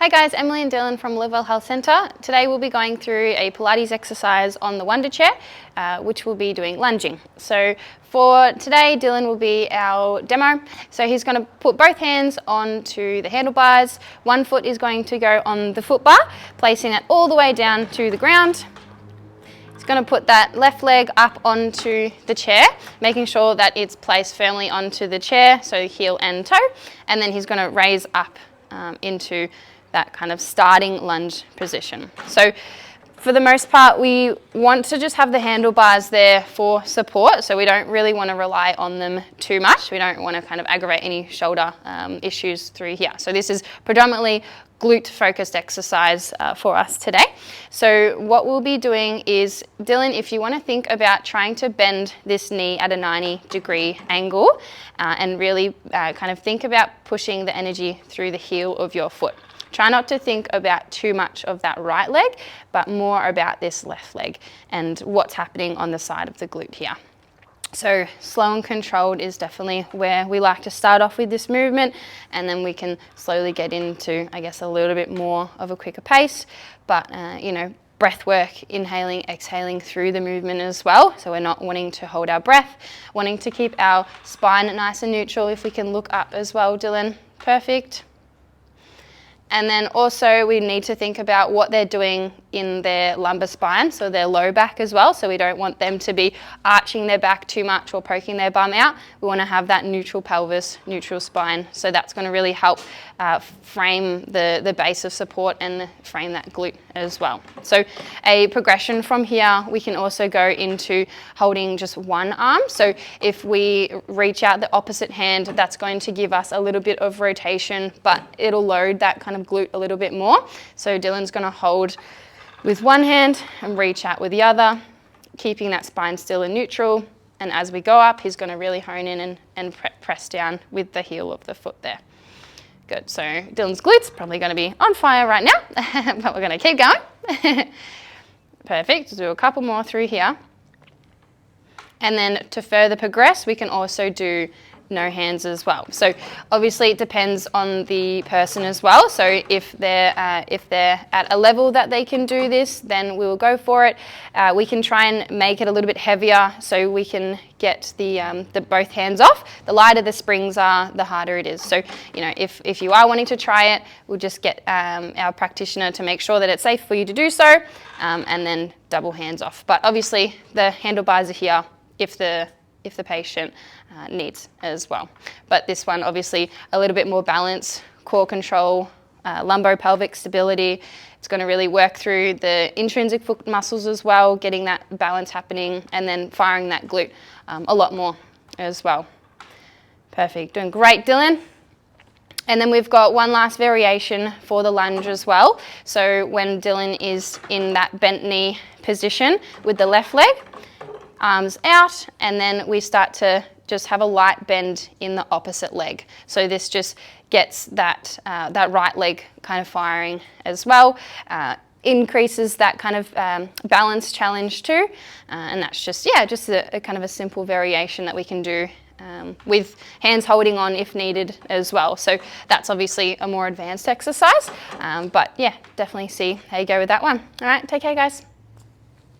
Hi guys, Emily and Dylan from Live Well Health Centre. Today we'll be going through a Pilates exercise on the Wunda chair, which we'll be doing lunging. So for today, Dylan will be our demo. So he's going to put both hands onto the handlebars. One foot is going to go on the foot bar, placing it all the way down to the ground. He's going to put that left leg up onto the chair, making sure that it's placed firmly onto the chair, so heel and toe. And then he's going to raise up into that kind of starting lunge position. So for the most part, we want to just have the handlebars there for support, so we don't really want to rely on them too much. We don't want to kind of aggravate any shoulder issues through here. So this is predominantly glute focused exercise for us today. So what we'll be doing is, Dylan, if you want to think about trying to bend this knee at a 90-degree angle and really kind of think about pushing the energy through the heel of your foot. Try not to think about too much of that right leg, but more about this left leg and what's happening on the side of the glute here. So slow and controlled is definitely where we like to start off with this movement, and then we can slowly get into, I guess, a little bit more of a quicker pace, but you know, breath work, inhaling, exhaling through the movement as well. So we're not wanting to hold our breath, wanting to keep our spine nice and neutral. If we can look up as well, Dylan, perfect. And then also we need to think about what they're doing in their lumbar spine, so their low back as well. So we don't want them to be arching their back too much or poking their bum out. We want to have that neutral pelvis, neutral spine. So that's going to really help frame the base of support and frame that glute as well. So a progression from here, we can also go into holding just one arm. So if we reach out the opposite hand, that's going to give us a little bit of rotation, but it'll load that kind of glute a little bit more. So Dylan's going to hold with one hand and reach out with the other, keeping that spine still and neutral. And as we go up, he's going to really hone in and press down with the heel of the foot there. Good. So Dylan's glutes probably going to be on fire right now, but we're going to keep going. Perfect. Do a couple more through here. And then to further progress, we can also do no hands as well. So obviously it depends on the person as well. So if they're at a level that they can do this, then we will go for it. We can try and make it a little bit heavier so we can get the both hands off. The lighter the springs are, the harder it is. So you know, if you are wanting to try it, we'll just get our practitioner to make sure that it's safe for you to do so, and then double hands off. But obviously the handlebars are here if the patient needs as well. But this one, obviously, a little bit more balance, core control, lumbo-pelvic stability. It's going to really work through the intrinsic foot muscles as well, getting that balance happening, and then firing that glute a lot more as well. Perfect. Doing great, Dylan. And then we've got one last variation for the lunge as well. So when Dylan is in that bent knee position with the left leg, arms out, and then we start to just have a light bend in the opposite leg. So this just gets that right leg kind of firing as well, increases that kind of balance challenge too, and that's just a kind of a simple variation that we can do with hands holding on if needed as well. So that's obviously a more advanced exercise, but yeah, definitely see how you go with that one. All right, take care guys.